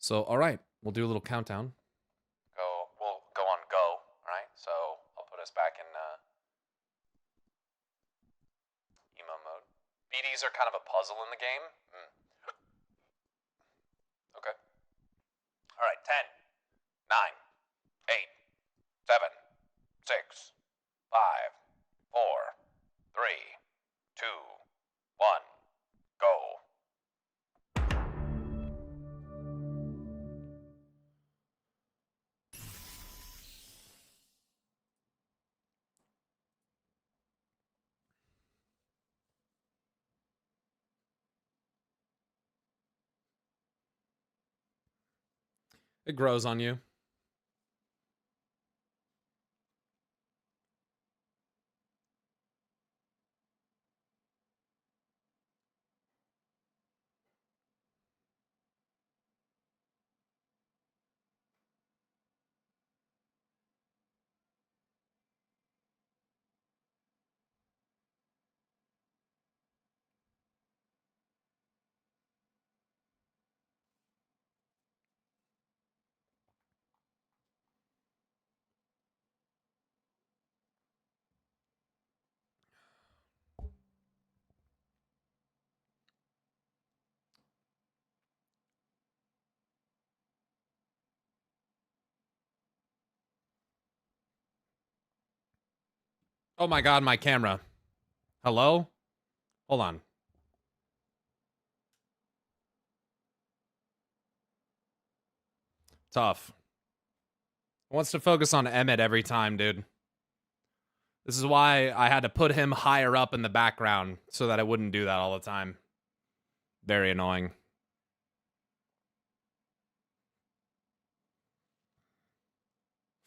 So, all right, we'll do a little countdown. We'll go on go, right? So I'll put us back in emo mode. BDs are kind of a puzzle in the game. Okay. All right, 10, 9, 8, 7, 6, 5, 4, 3, 2, 1, go. It grows on you. Oh my god, my camera. Hello? Hold on. Tough. Wants to focus on Emmett every time, dude. This is why I had to put him higher up in the background so that I wouldn't do that all the time. Very annoying.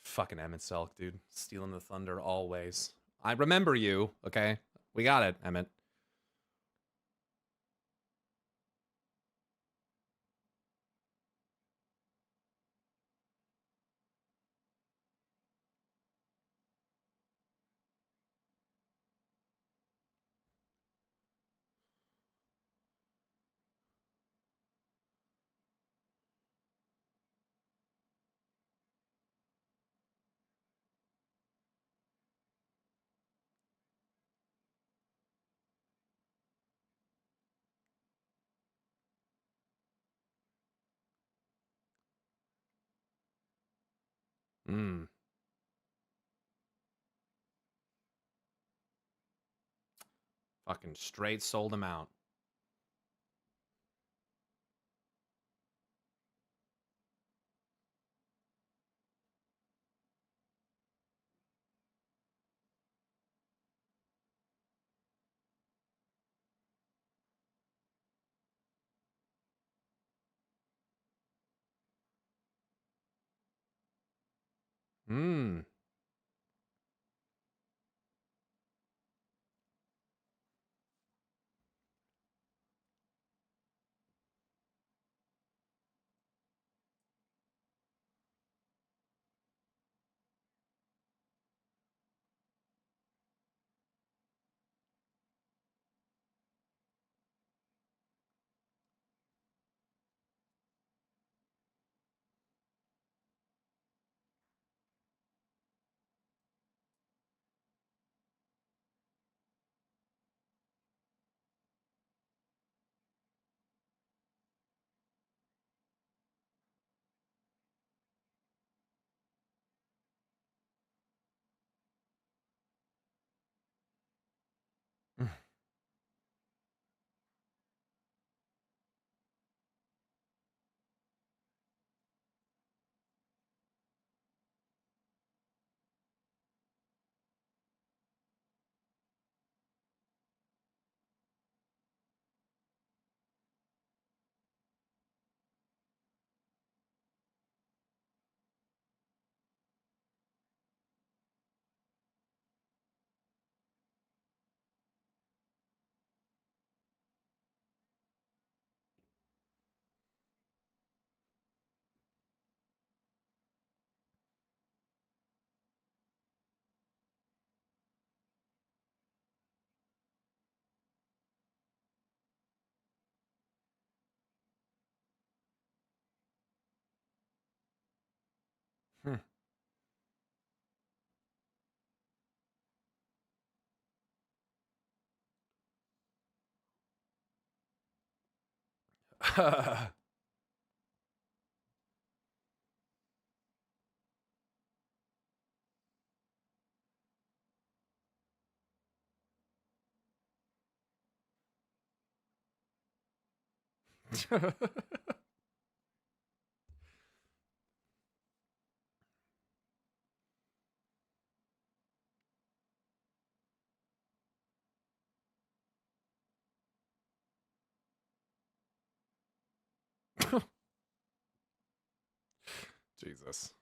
Fucking Emmett Selk, dude. Stealing the thunder always. I remember you, okay? We got it, Emmett. Mmm. Fucking straight sold him out. Mmm. Jesus.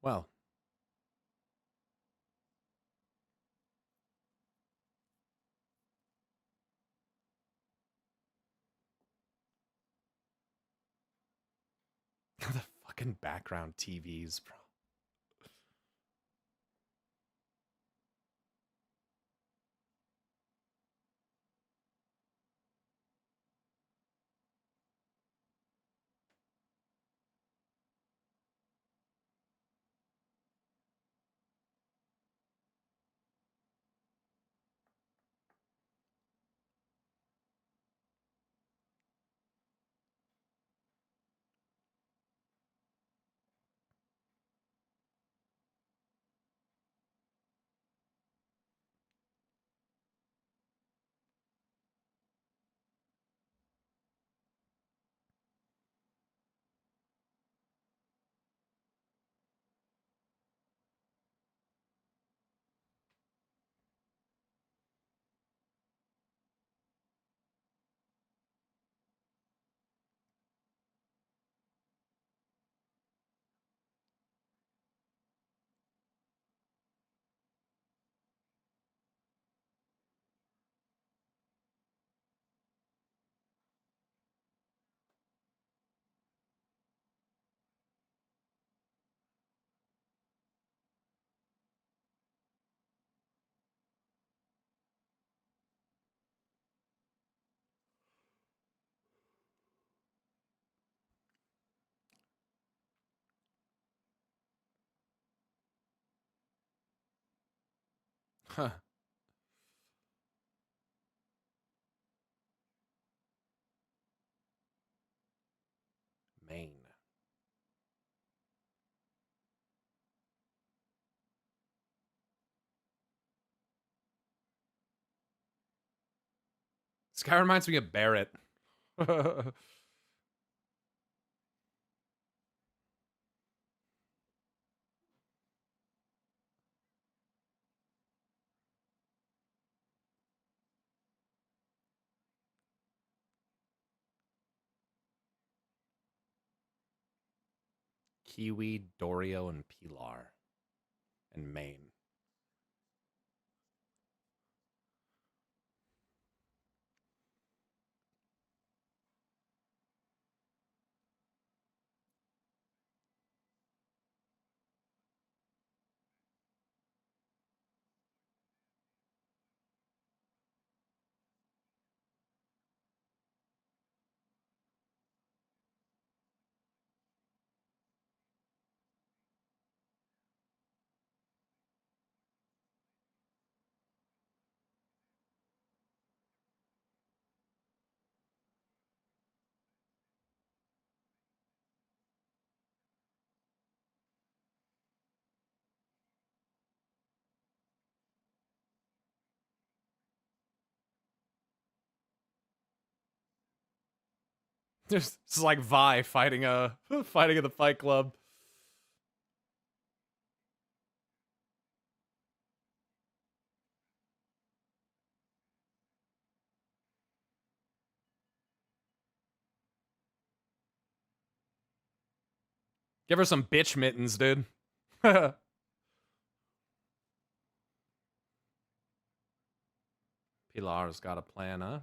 Well. The fucking background TVs, bro. Huh. Maine. This guy reminds me of Barrett. Kiwi, Dorio, and Pilar. And Maine. This is like Vi fighting fighting in the Fight Club. Give her some bitch mittens, dude. Pilar's got a plan, huh?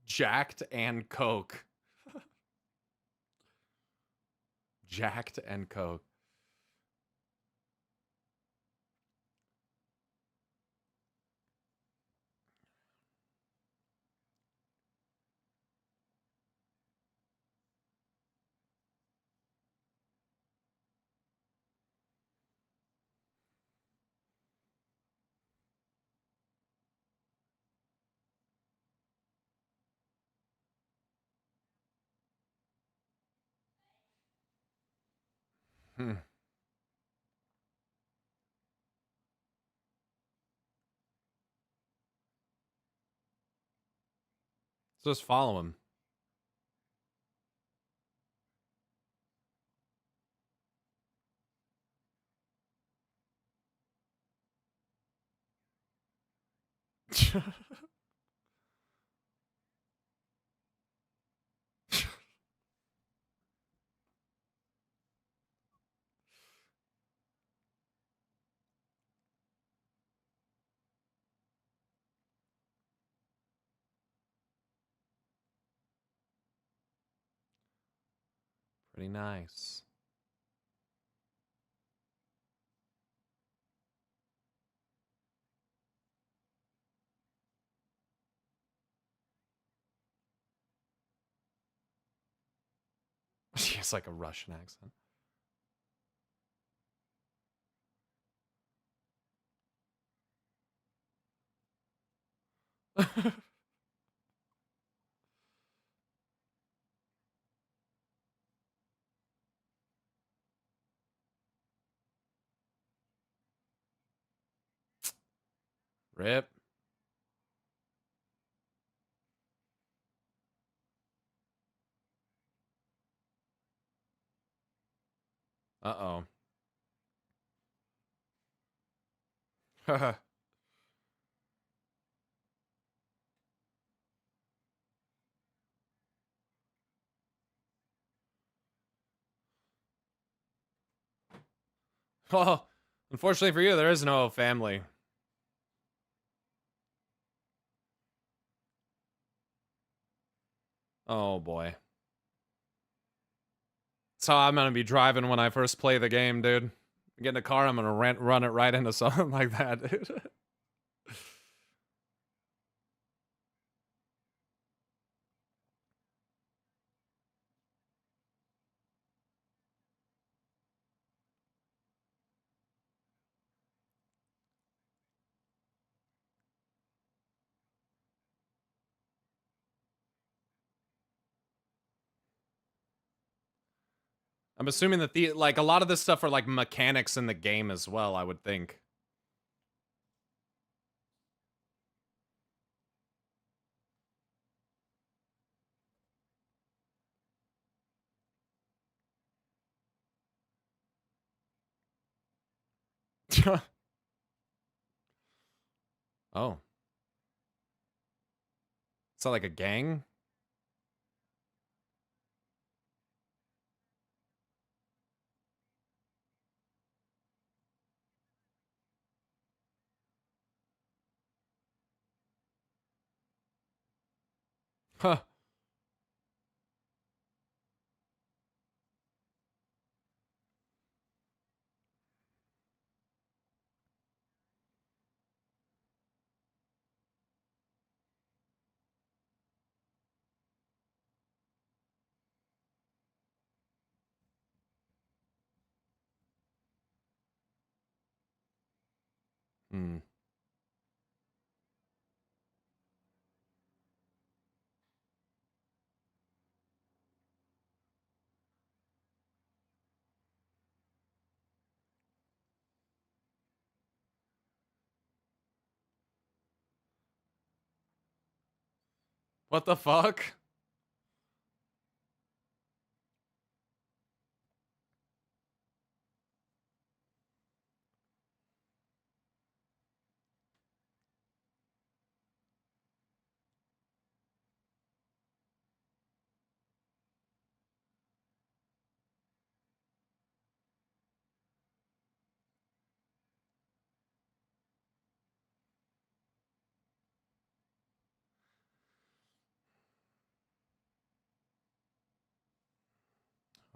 Jacked and Coke. Jacked and Coke. Hmm. So just follow him. Pretty nice. She has like a Russian accent. Rip. Uh-oh. Well, unfortunately for you, there is no family. Oh boy. That's how I'm gonna be driving when I first play the game, dude. Get in a car, I'm gonna run it right into something like that, dude. I'm assuming that like a lot of this stuff are like mechanics in the game as well, I would think. Oh. Is that like a gang? Huh. Hmm. What the fuck?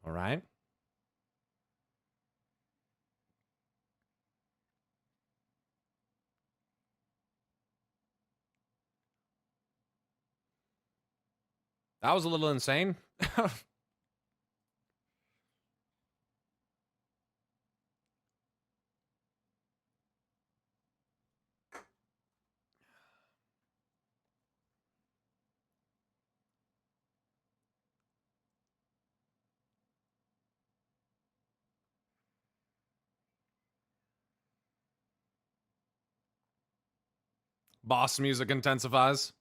All right. That was a little insane. Boss music intensifies.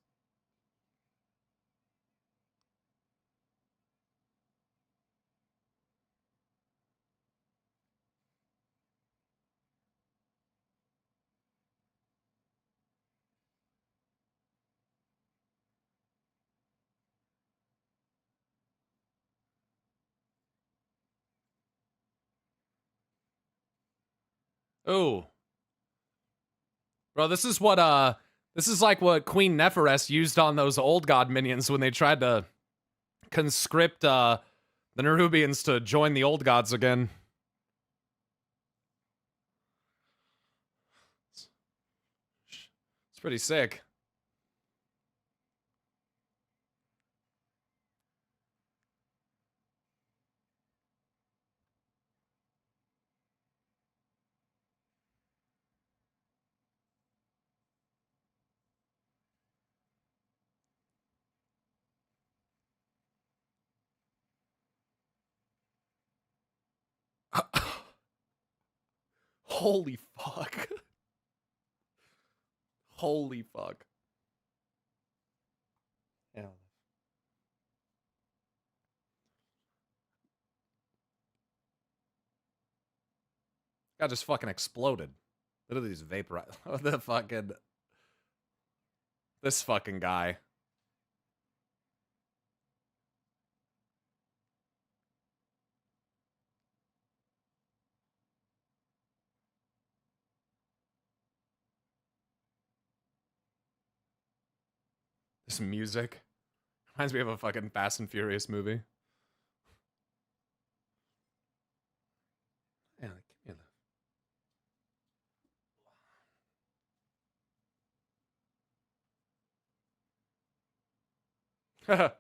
Ooh. Bro, this is like what Queen Neferess used on those old god minions when they tried to conscript the Nerubians to join the old gods again. It's pretty sick. Holy fuck. Holy fuck. Yeah. Guy just fucking exploded. Look at these vapor. The fucking. This fucking guy. This music reminds me of a fucking Fast and Furious movie. Yeah, give me the.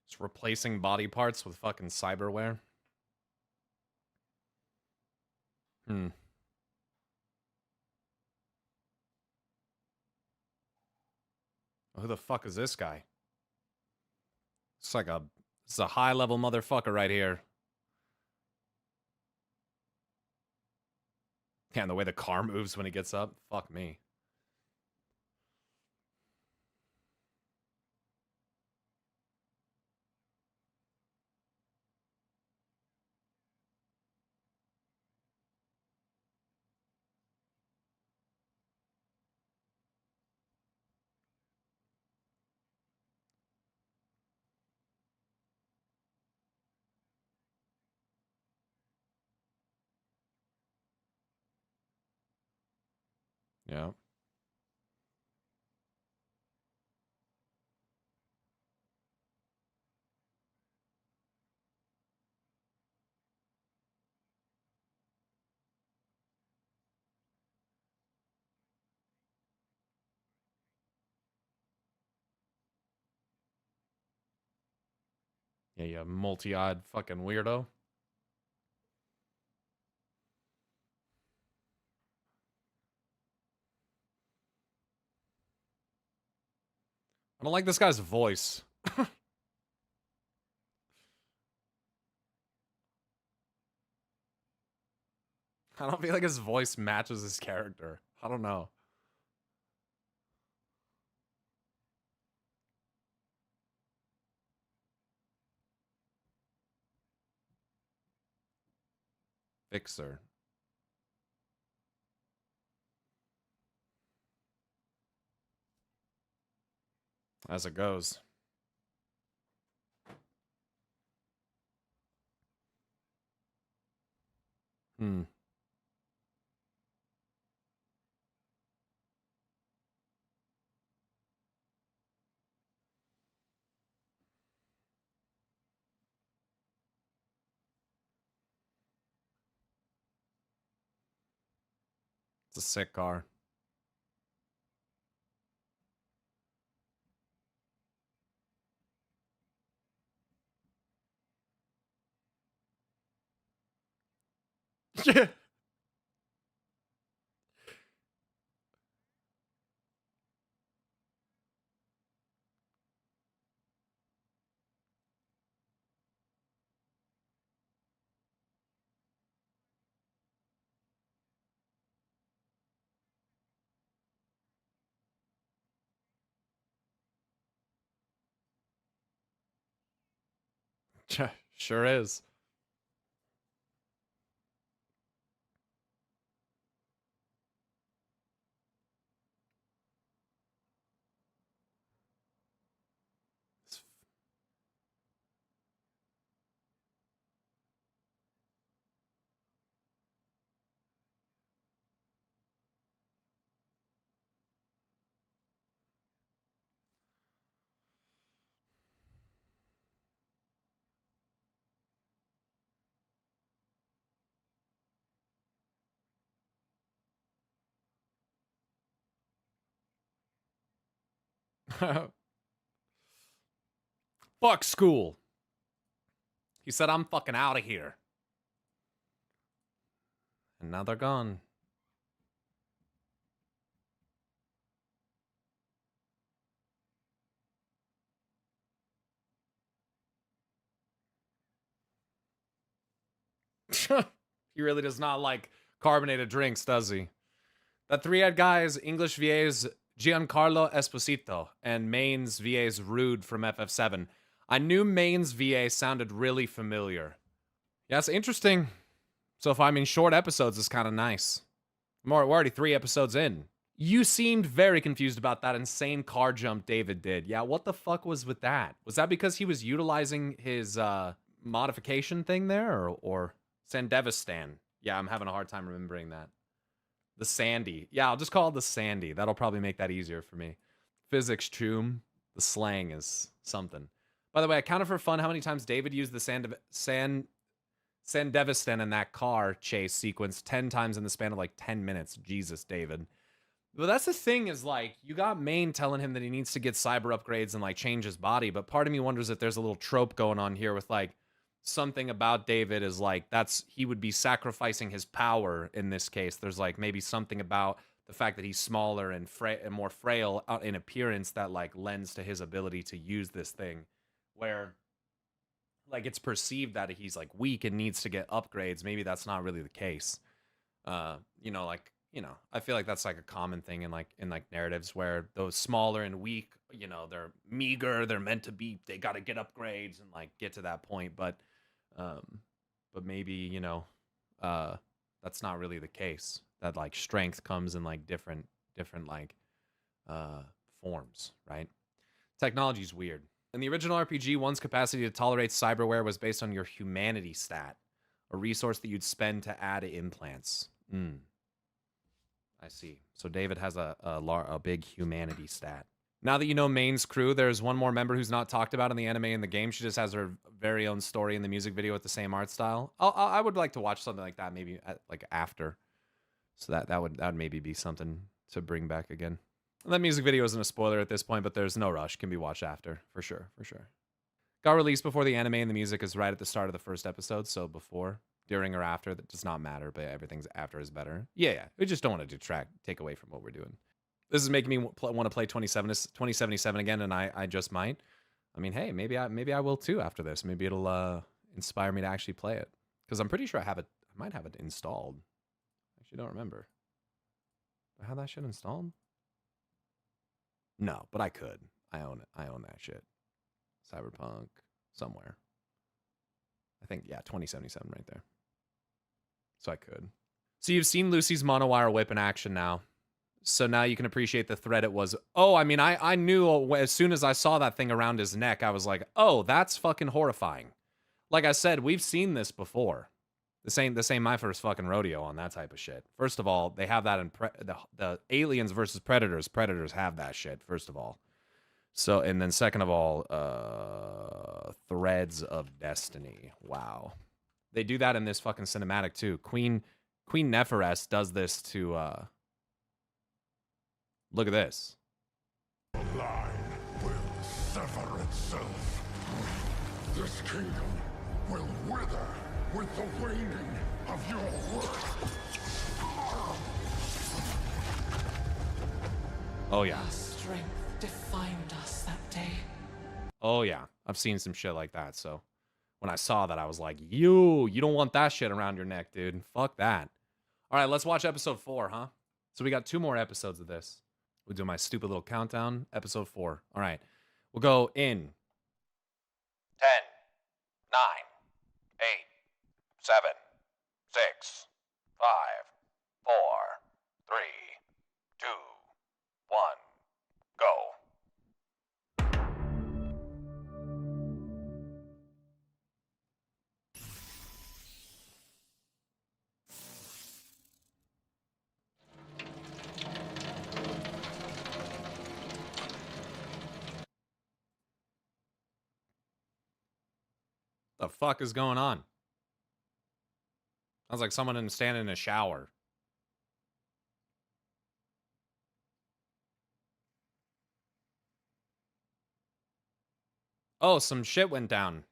Just replacing body parts with fucking cyberware. Hmm. Who the fuck is this guy? It's like a. It's a high level motherfucker right here. Yeah, and the way the car moves when he gets up. Fuck me. Yeah. Yeah, you multi-eyed fucking weirdo. don't like this guy's voice. I don't feel like his voice matches his character. I don't know. Fixer. As it goes. Hmm. It's a sick car. Yeah. Sure is. Fuck school. He said, I'm fucking out of here. And now they're gone. He really does not like carbonated drinks, does he? That three-eyed guy is English VA's Giancarlo Esposito, and Maine's VA's Rude from FF7. I knew Maine's VA sounded really familiar. Yeah, it's interesting. So if I'm in short episodes, it's kind of nice. We're already 3 episodes in. You seemed very confused about that insane car jump David did. Yeah, what the fuck was with that? Was that because he was utilizing his modification thing there, or Sandevistan? Yeah, I'm having a hard time remembering that. The Sandy. Yeah, I'll just call it the Sandy. That'll probably make that easier for me. Physics choom. The slang is something. By the way, I counted for fun how many times David used the Sandevistan in that car chase sequence 10 times in the span of like 10 minutes. Jesus, David. But that's the thing is, like, you got Maine telling him that he needs to get cyber upgrades and, like, change his body. But part of me wonders if there's a little trope going on here with, like, something about David is, like, he would be sacrificing his power in this case. There's, like, maybe something about the fact that he's smaller and more frail in appearance that, like, lends to his ability to use this thing. Where, like, it's perceived that he's, like, weak and needs to get upgrades. Maybe that's not really the case. You know, like, you know, I feel like that's like a common thing in narratives where those smaller and weak, you know, they're meager, they're meant to be, they got to get upgrades and like get to that point. But maybe, you know, that's not really the case. That like strength comes in like different like forms, right? Technology's weird. In the original RPG, one's capacity to tolerate cyberware was based on your humanity stat, a resource that you'd spend to add implants. I see. So David has a big humanity stat. Now that you know Maine's crew, there's one more member who's not talked about in the anime and the game. She just has her very own story in the music video with the same art style. I would like to watch something like that maybe like after. So that would maybe be something to bring back again. And that music video isn't a spoiler at this point, but there's no rush. Can be watched after, for sure. Got released before the anime, and the music is right at the start of the first episode, so before, during, or after, that does not matter, but everything's after is better. Yeah, we just don't want to take away from what we're doing. This is making me want to play 2077 again, and I just might. I mean, hey, maybe I will too after this. Maybe it'll inspire me to actually play it, because I'm pretty sure I might have it installed. I actually don't remember. Do I have that shit installed? No, but I could. I own it. I own that shit. Cyberpunk somewhere. I think, yeah, 2077 right there. So I could. So you've seen Lucy's monowire whip in action now. So now you can appreciate the threat it was. Oh, I mean, I knew as soon as I saw that thing around his neck, I was like, oh, that's fucking horrifying. Like I said, we've seen this before. This ain't my first fucking rodeo on that type of shit. First of all, they have that in the Aliens versus Predators. Predators have that shit, first of all. So, and then second of all, Threads of Destiny. Wow. They do that in this fucking cinematic too. Queen Neferess does this to look at this. The line will sever itself. This kingdom will wither with the waning of your worth. Oh yeah. Our strength defined us that day. Oh yeah. I've seen some shit like that. So when I saw that, I was like, you don't want that shit around your neck, dude. Fuck that. All right, let's watch episode 4, huh? So we got 2 more episodes of this. We'll do my stupid little countdown. Episode 4. All right. We'll go in 10, 9, 8, 7, 6, 5, 4, 3, 2, 1, go. the fuck is going on? Sounds like someone standing in a shower. Oh, some shit went down.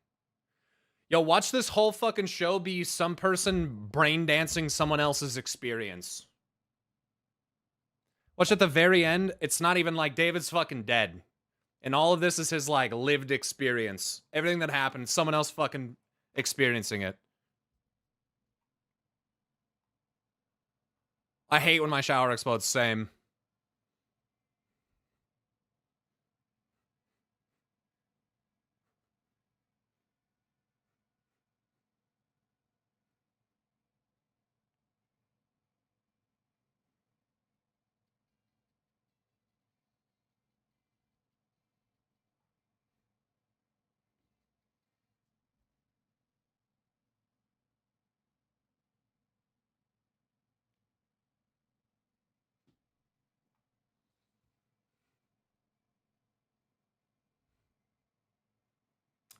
Yo, watch this whole fucking show be some person brain dancing someone else's experience. Watch at the very end, it's not even like David's fucking dead. And all of this is his, like, lived experience. Everything that happened, someone else fucking experiencing it. I hate when my shower explodes. Same.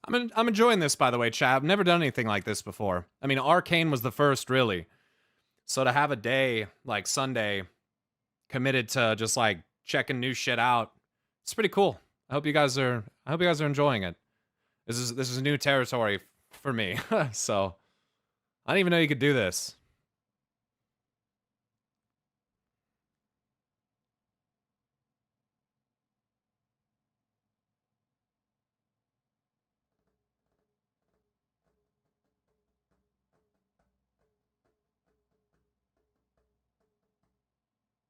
I'm enjoying this, by the way, chat. I've never done anything like this before. I mean, Arcane was the first, really. So to have a day like Sunday committed to just like checking new shit out, it's pretty cool. I hope you guys are enjoying it. This is new territory for me. So I didn't even know you could do this.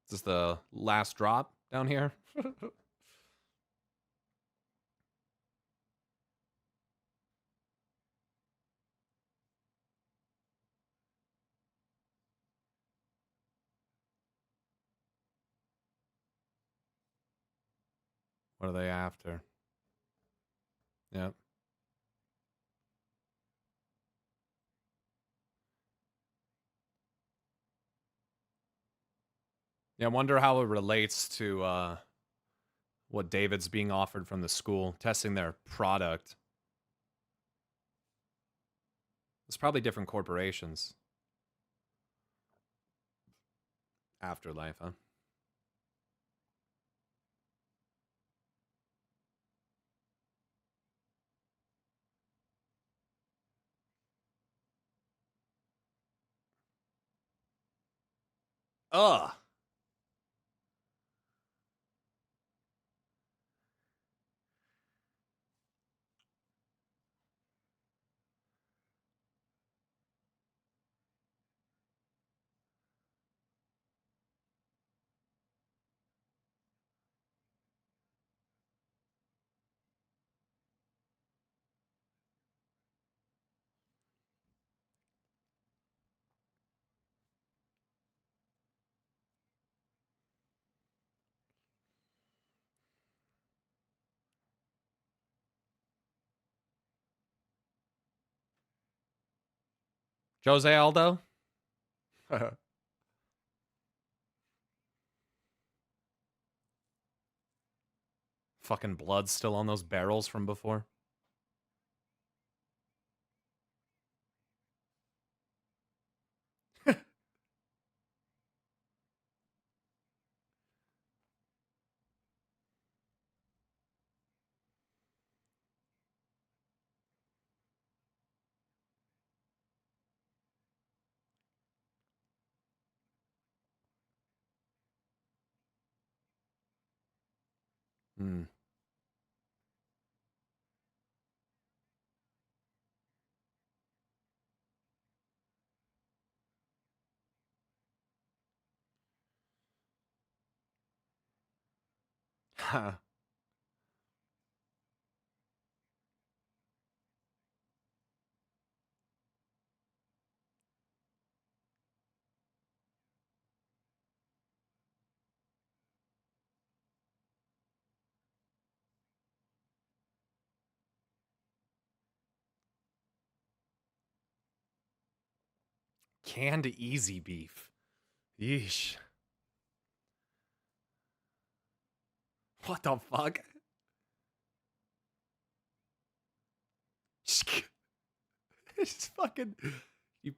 Is this the last drop down here? What are they after? Yep. Yeah, I wonder how it relates to what David's being offered from the school, testing their product. It's probably different corporations. Afterlife, huh? Ugh. Jose Aldo? Fucking blood still on those barrels from before. Hmm. Canned easy beef. Yeesh. What the fuck? It's fucking. You.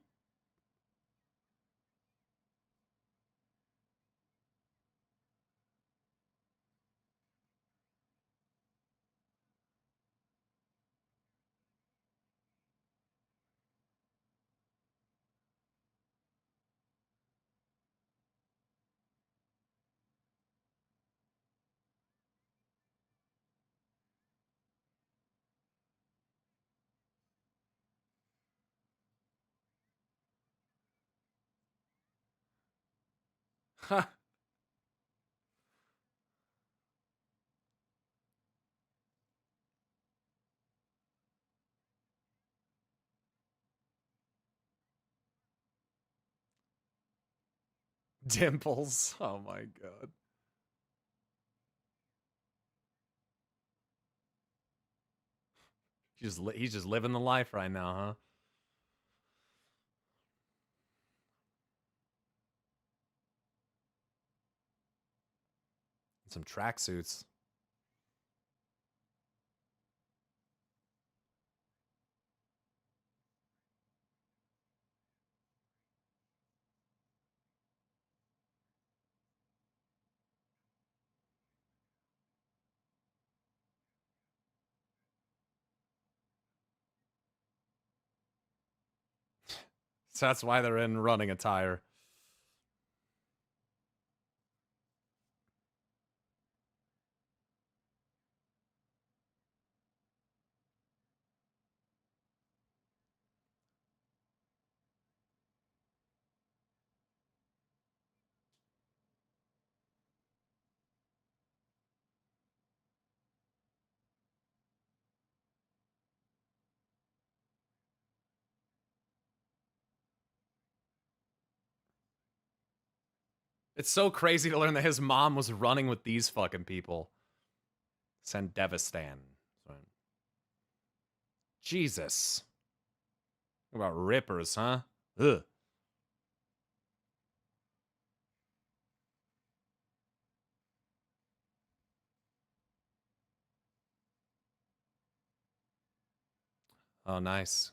Dimples. Oh my god. He's just living the life right now, huh? Some tracksuits. So that's why they're in running attire. It's so crazy to learn that his mom was running with these fucking people. Send Devistan. Jesus. What about rippers, huh? Ugh. Oh, nice.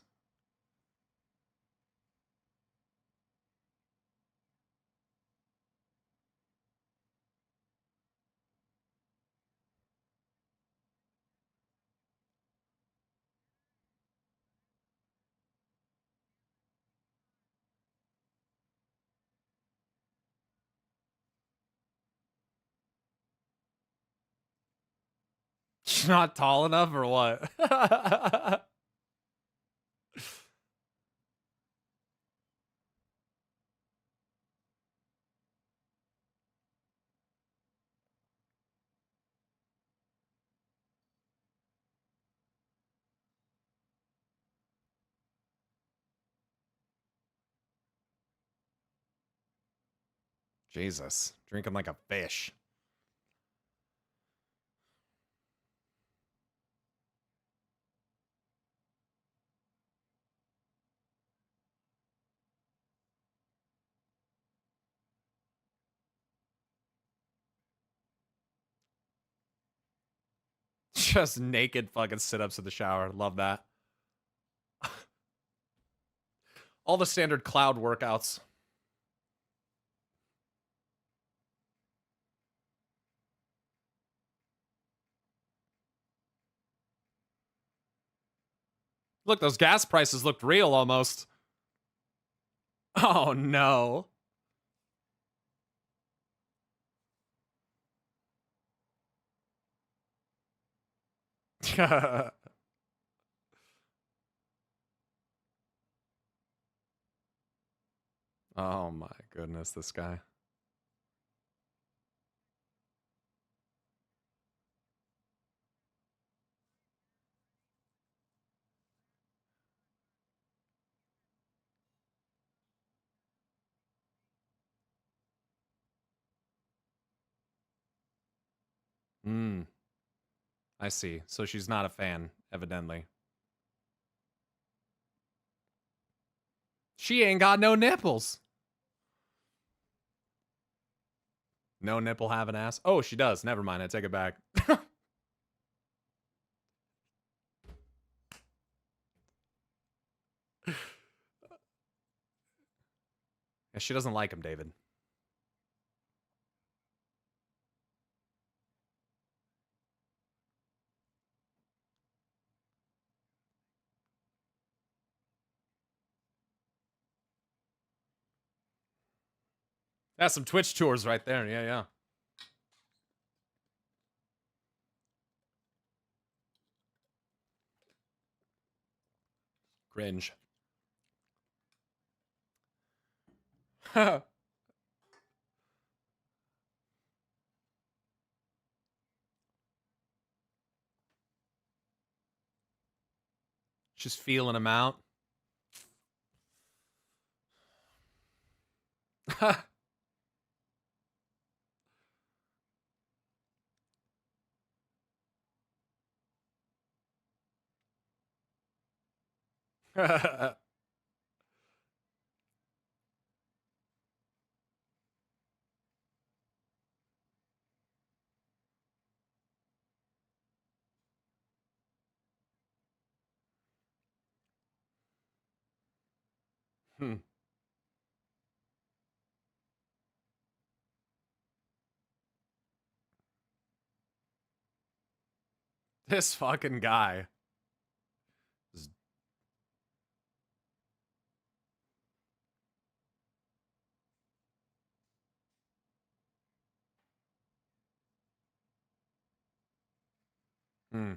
Not tall enough or what? Jesus. Drinking like a fish. Just naked fucking sit-ups in the shower. Love that. All the standard cloud workouts. Look, those gas prices looked real almost. Oh no. Oh my goodness, this guy. I see. So she's not a fan, evidently. She ain't got no nipples. No nipple having ass? Oh, she does. Never mind. I take it back. Yeah, she doesn't like him, David. That's some Twitch tours right there. Yeah, yeah. Cringe. Just feeling him out. Hmm. This fucking guy. Hmm.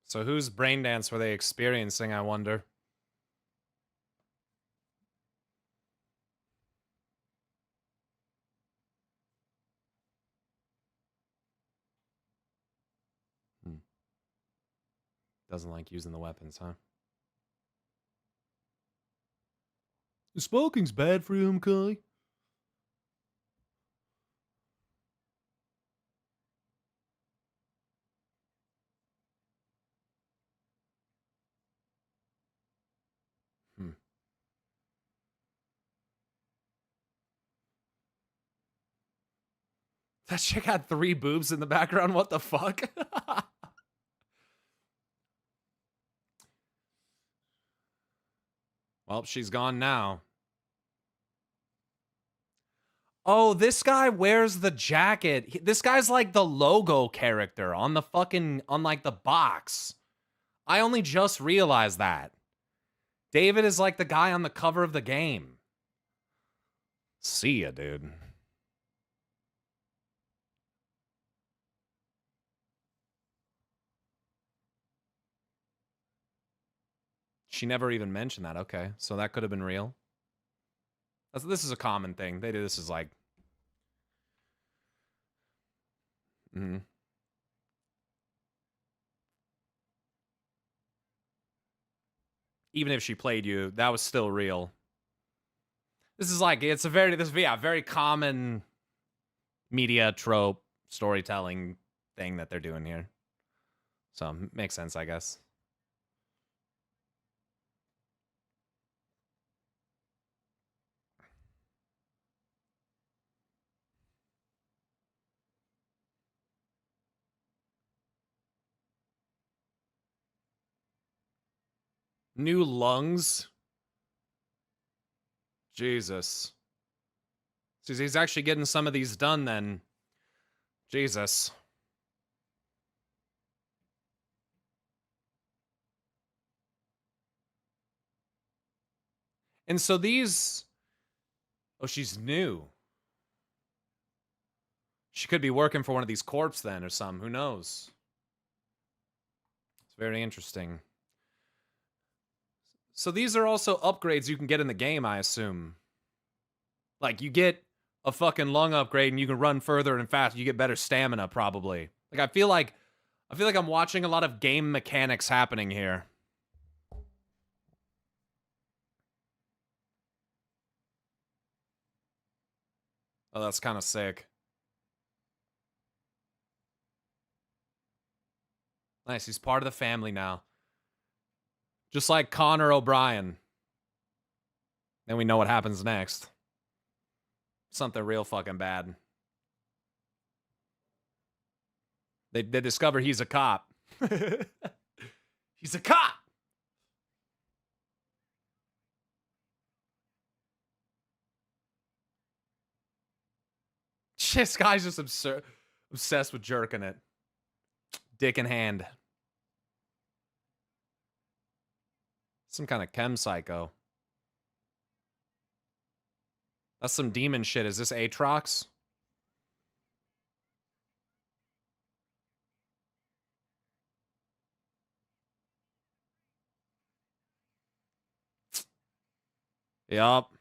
So whose brain dance were they experiencing, I wonder? Hmm. Doesn't like using the weapons, huh? Smoking's bad for him, Kai. Hmm. That chick had 3 boobs in the background. What the fuck? Well, she's gone now. Oh, this guy wears the jacket. This guy's like the logo character on the fucking, on like the box. I only just realized that. David is like the guy on the cover of the game. See ya, dude. She never even mentioned that. Okay, so that could have been real. This is a common thing. They do this is like... Even if she played you, that was still real. This is like, it's a very, very common media trope storytelling thing that they're doing here. So, makes sense, I guess. New lungs? Jesus. So he's actually getting some of these done then. Jesus. And so these... Oh, she's new. She could be working for one of these corps then or something. Who knows? It's very interesting. So these are also upgrades you can get in the game, I assume. Like, you get a fucking lung upgrade and you can run further and faster. You get better stamina, probably. Like, I feel like I'm watching a lot of game mechanics happening here. Oh, that's kind of sick. Nice, he's part of the family now. Just like Connor O'Brien. Then we know what happens next. Something real fucking bad. They discover he's a cop. He's a cop! This guy's just obsessed with jerking it. Dick in hand. Some kind of chem psycho. That's some demon shit. Is this Aatrox? Yup.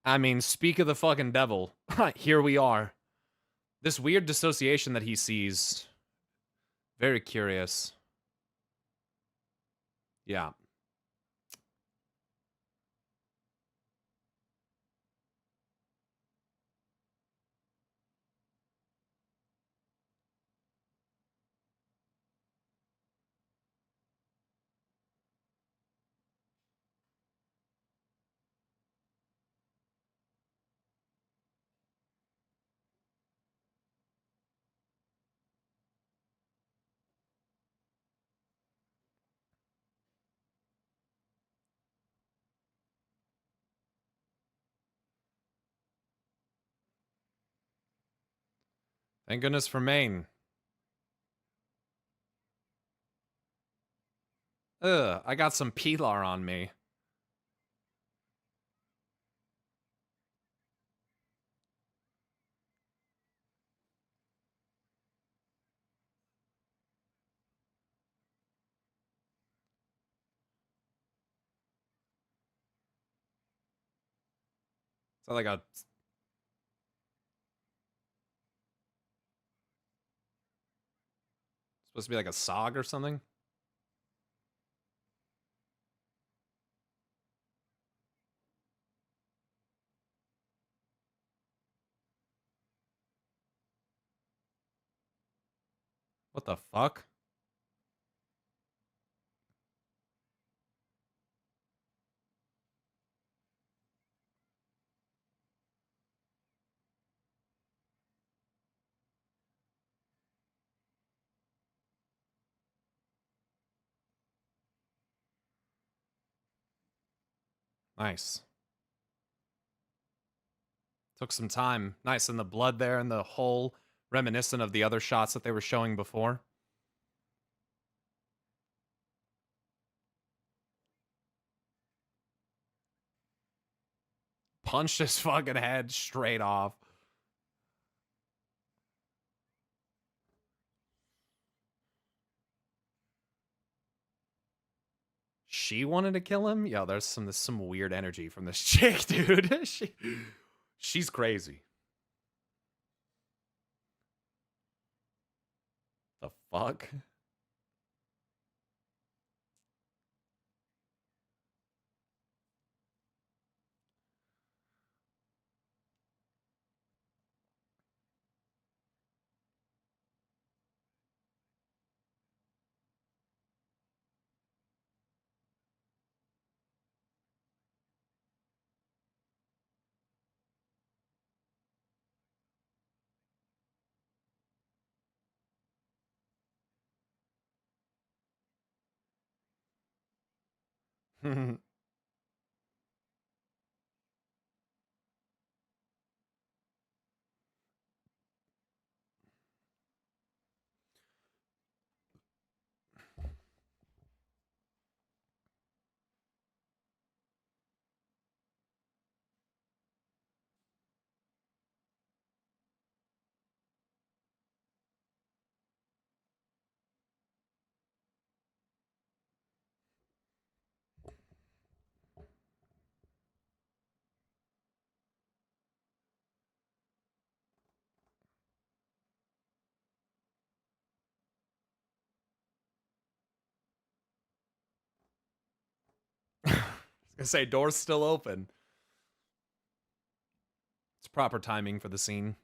I mean, speak of the fucking devil. Here we are. This weird dissociation that he sees. Very curious. Yeah. Thank goodness for Maine. Ugh, I got some Pilar on me. Is that like a... Supposed to be like a SOG or something? What the fuck? Nice. Took some time. Nice, and the blood there in the hole, reminiscent of the other shots that they were showing before. Punched his fucking head straight off. She wanted to kill him? Yo, there's some weird energy from this chick, dude. She's crazy. The fuck? I was gonna say, door's still open. It's proper timing for the scene.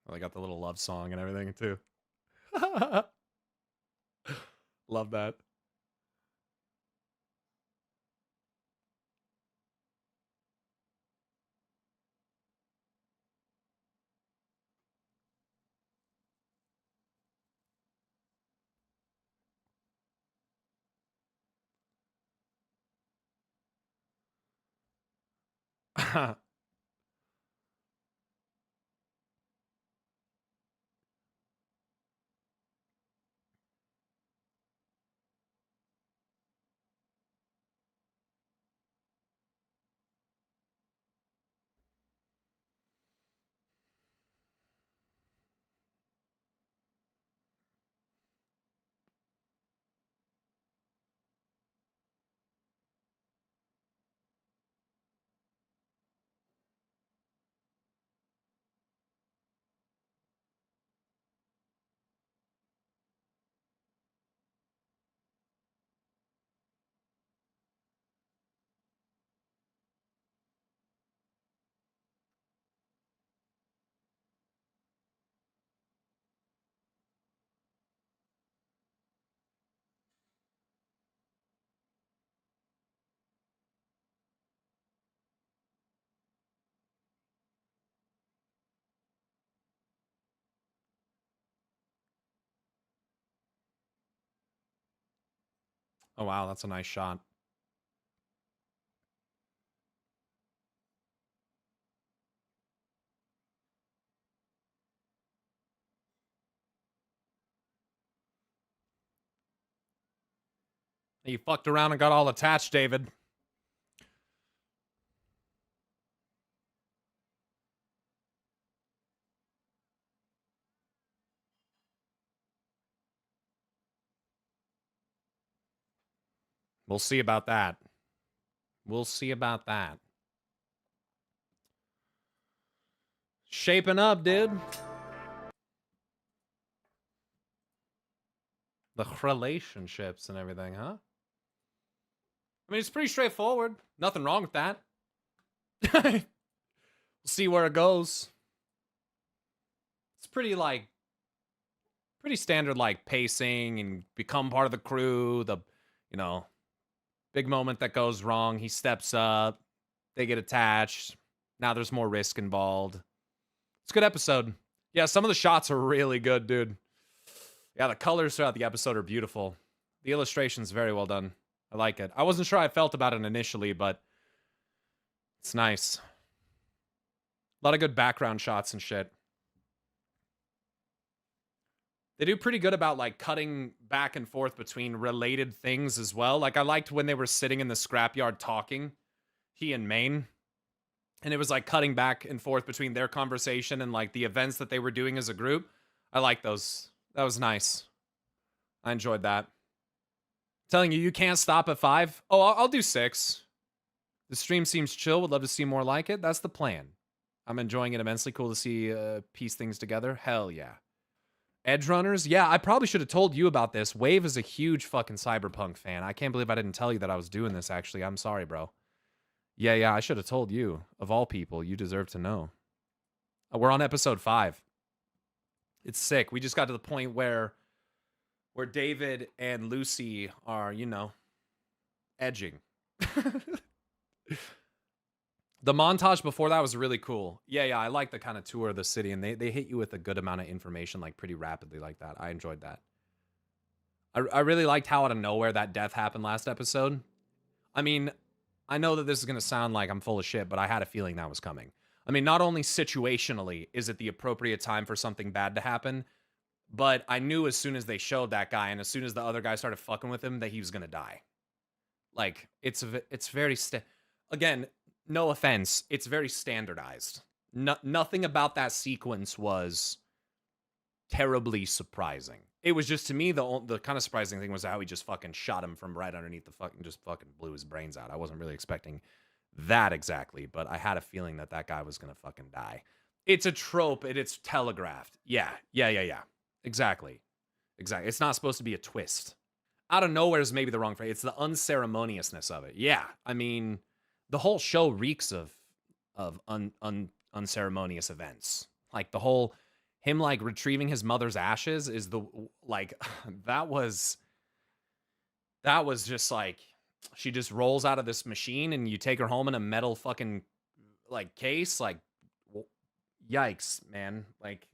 Well, they got the little love song and everything too. Love that. Oh wow, that's a nice shot. You fucked around and got all attached, David. We'll see about that. We'll see about that. Shaping up, dude. The relationships and everything, huh? I mean, it's pretty straightforward. Nothing wrong with that. We'll see where it goes. It's pretty, like, pretty standard, like, pacing and become part of the crew. The, you know, big moment that goes wrong. He steps up. They get attached. Now there's more risk involved. It's a good episode. Yeah, some of the shots are really good, dude. Yeah, the colors throughout the episode are beautiful. The illustration's very well done. I like it. I wasn't sure how I felt about it initially, but it's nice. A lot of good background shots and shit. They do pretty good about, like, cutting back and forth between related things as well. Like, I liked when they were sitting in the scrapyard talking, he and Maine. And it was, like, cutting back and forth between their conversation and, like, the events that they were doing as a group. I like those. That was nice. I enjoyed that. Telling you, you can't stop at 5. Oh, I'll do 6. The stream seems chill. Would love to see more like it. That's the plan. I'm enjoying it immensely. Cool to see piece things together. Hell yeah. Edgerunners? Yeah, I probably should have told you about this. Wave is a huge fucking Cyberpunk fan. I can't believe I didn't tell you that I was doing this, actually. I'm sorry, bro. Yeah, I should have told you. Of all people, you deserve to know. We're on episode 5. It's sick. We just got to the point where David and Lucy are, you know, edging. The montage before that was really cool. Yeah, I like the kind of tour of the city, and they hit you with a good amount of information, like, pretty rapidly like that. I enjoyed that. I really liked how out of nowhere that death happened last episode. I mean, I know that this is going to sound like I'm full of shit, but I had a feeling that was coming. I mean, not only situationally is it the appropriate time for something bad to happen, but I knew as soon as they showed that guy and as soon as the other guy started fucking with him that he was going to die. Like, it's very... Again, no offense, it's very standardized. Nothing about that sequence was terribly surprising. It was just, to me, the kind of surprising thing was how he just fucking shot him from right underneath the fucking, just fucking blew his brains out. I wasn't really expecting that exactly, but I had a feeling that that guy was gonna fucking die. It's a trope, it's telegraphed. Yeah. Exactly. It's not supposed to be a twist. Out of nowhere is maybe the wrong phrase. It's the unceremoniousness of it. Yeah, I mean, the whole show reeks of unceremonious events. Like, the whole... him, like, retrieving his mother's ashes is the, like, that was just, like, she just rolls out of this machine and you take her home in a metal fucking, like, case. Like, yikes, man. Like,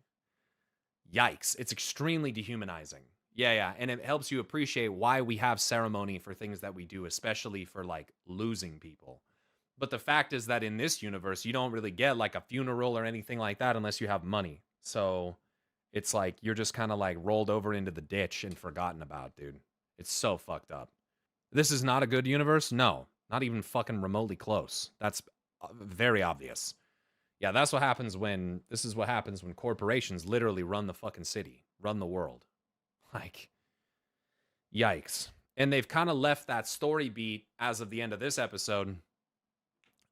yikes. It's extremely dehumanizing. Yeah. And it helps you appreciate why we have ceremony for things that we do, especially for, like, losing people. But the fact is that in this universe, you don't really get, like, a funeral or anything like that unless you have money. So it's like you're just kind of, like, rolled over into the ditch and forgotten about, dude. It's so fucked up. This is not a good universe? No, not even fucking remotely close. That's very obvious. Yeah, this is what happens when corporations literally run the fucking city, run the world. Like, yikes. And they've kind of left that story beat as of the end of this episode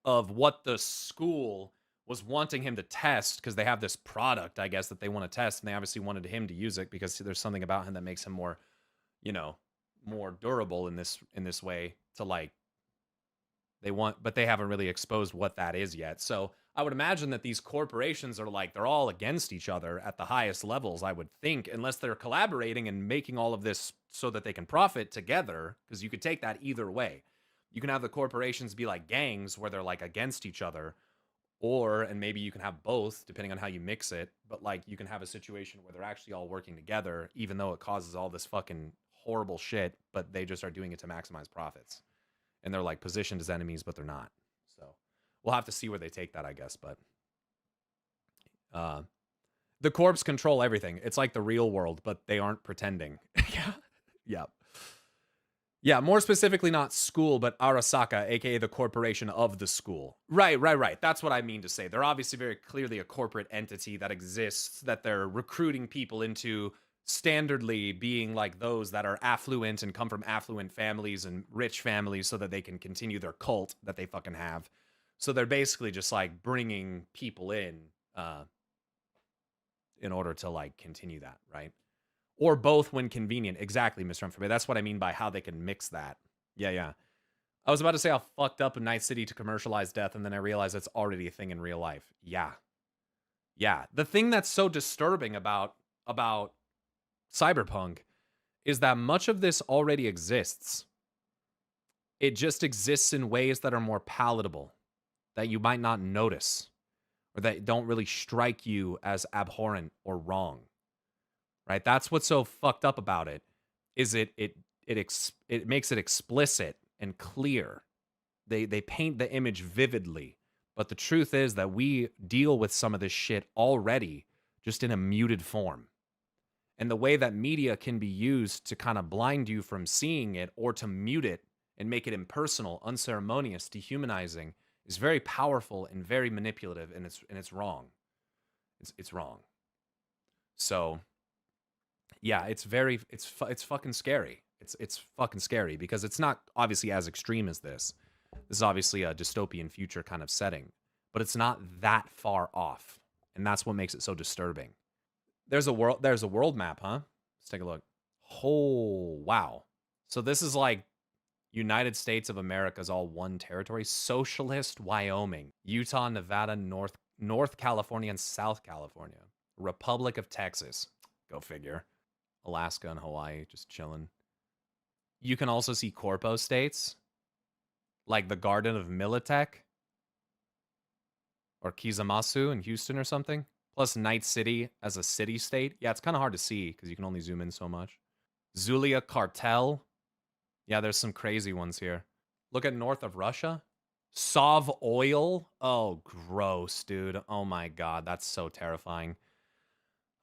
of what the school was wanting him to test, because they have this product, I guess, that they want to test, and they obviously wanted him to use it because there's something about him that makes him more, you know, more durable in this way to, like, but they haven't really exposed what that is yet. So I would imagine that these corporations are, like, they're all against each other at the highest levels, I would think, unless they're collaborating and making all of this so that they can profit together, because you could take that either way. You can have the corporations be like gangs where they're, like, against each other, and maybe you can have both depending on how you mix it, but, like, you can have a situation where they're actually all working together, even though it causes all this fucking horrible shit, but they just are doing it to maximize profits. And they're, like, positioned as enemies, but they're not. So we'll have to see where they take that, I guess. But the corps control everything. It's like the real world, but they aren't pretending. Yeah, more specifically, not school, but Arasaka, aka the corporation of the school. Right. That's what I mean to say. They're obviously very clearly a corporate entity that exists, that they're recruiting people into, standardly being, like, those that are affluent and come from affluent families and rich families so that they can continue their cult that they fucking have. So they're basically just, like, bringing people in order to, like, continue that, right? Or both when convenient. Exactly, Mr. Unfamiliar. That's what I mean by how they can mix that. Yeah. I was about to say how fucked up in Night City to commercialize death, and then I realized it's already a thing in real life. Yeah. The thing that's so disturbing about Cyberpunk is that much of this already exists. It just exists in ways that are more palatable, that you might not notice, or that don't really strike you as abhorrent or wrong. Right? That's what's so fucked up about it, is it makes it explicit and clear. They paint the image vividly, but the truth is that we deal with some of this shit already, just in a muted form. And the way that media can be used to kind of blind you from seeing it, or to mute it and make it impersonal, unceremonious, dehumanizing, is very powerful and very manipulative, and it's wrong. It's wrong. So yeah, it's fucking scary. It's fucking scary because it's not obviously as extreme as this. This is obviously a dystopian future kind of setting, but it's not that far off, and that's what makes it so disturbing. There's a world map, huh? Let's take a look. Oh, wow. So this is like United States of America's all one territory. Socialist Wyoming, Utah, Nevada, North North California and South California. Republic of Texas. Go figure. Alaska and Hawaii, just chilling. You can also see corpo states, like the Garden of Militech, or Kisamasu in Houston or something. Plus Night City as a city-state. Yeah, it's kind of hard to see because you can only zoom in so much. Zulia Cartel. Yeah, there's some crazy ones here. Look at north of Russia. Sov Oil. Oh, gross, dude. Oh my god, that's so terrifying.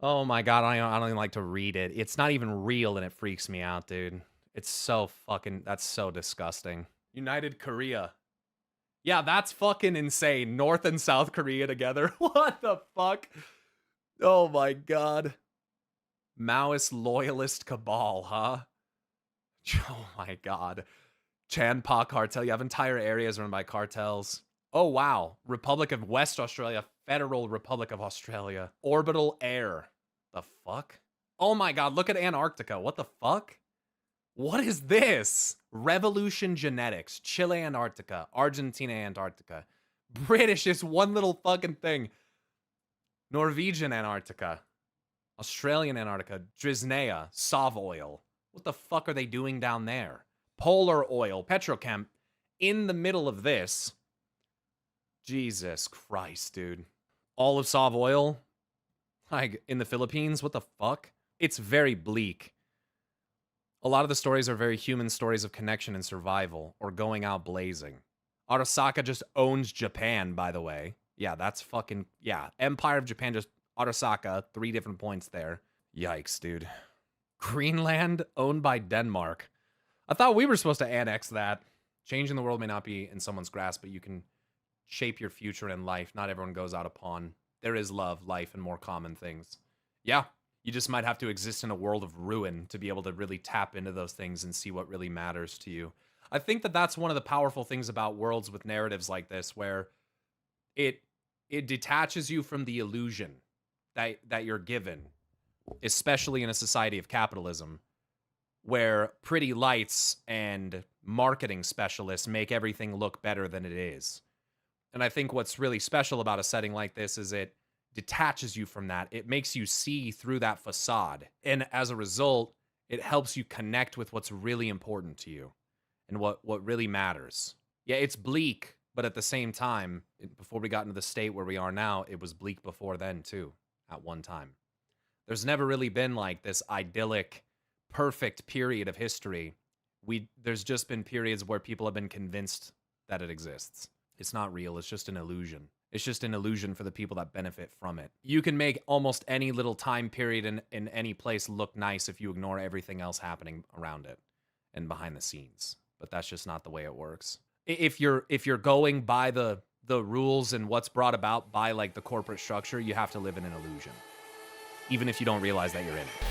Oh my god, I don't even like to read it. It's not even real and it freaks me out, dude. It's so fucking... That's so disgusting. United Korea. Yeah, that's fucking insane. North and South Korea together. What the fuck? Oh my god. Maoist loyalist cabal, huh? Oh my god. Chanpa cartel. You have entire areas run by cartels. Oh wow. Republic of West Australia. Federal Republic of Australia. Orbital Air. The fuck? Oh my god, look at Antarctica. What the fuck? What is this? Revolution Genetics. Chile, Antarctica. Argentina, Antarctica. British is one little fucking thing. Norwegian Antarctica. Australian Antarctica. Drisnea. Sov Oil. What the fuck are they doing down there? Polar Oil. Petrochem. In the middle of this. Jesus Christ, dude. All of Sov Oil? Like, in the Philippines? What the fuck? It's very bleak. A lot of the stories are very human stories of connection and survival, or going out blazing. Arasaka just owns Japan, by the way. Yeah, that's fucking... Yeah, Empire of Japan just... Arasaka, 3 different points there. Yikes, dude. Greenland, owned by Denmark. I thought we were supposed to annex that. Changing the world may not be in someone's grasp, but you can shape your future in life. Not everyone goes out a pawn. There is love, life, and more common things. Yeah. You just might have to exist in a world of ruin to be able to really tap into those things and see what really matters to you. I think that that's one of the powerful things about worlds with narratives like this, where it detaches you from the illusion that you're given, especially in a society of capitalism, where pretty lights and marketing specialists make everything look better than it is. And I think what's really special about a setting like this is it detaches you from that. It makes you see through that facade. And as a result, it helps you connect with what's really important to you and what really matters. Yeah, it's bleak, but at the same time, before we got into the state where we are now, it was bleak before then too, at one time. There's never really been like this idyllic, perfect period of history. There's just been periods where people have been convinced that it exists. It's not real, it's just an illusion. It's just an illusion for the people that benefit from it. You can make almost any little time period in any place look nice if you ignore everything else happening around it and behind the scenes. But that's just not the way it works. If you're going by the rules and what's brought about by like the corporate structure, you have to live in an illusion. Even if you don't realize that you're in it.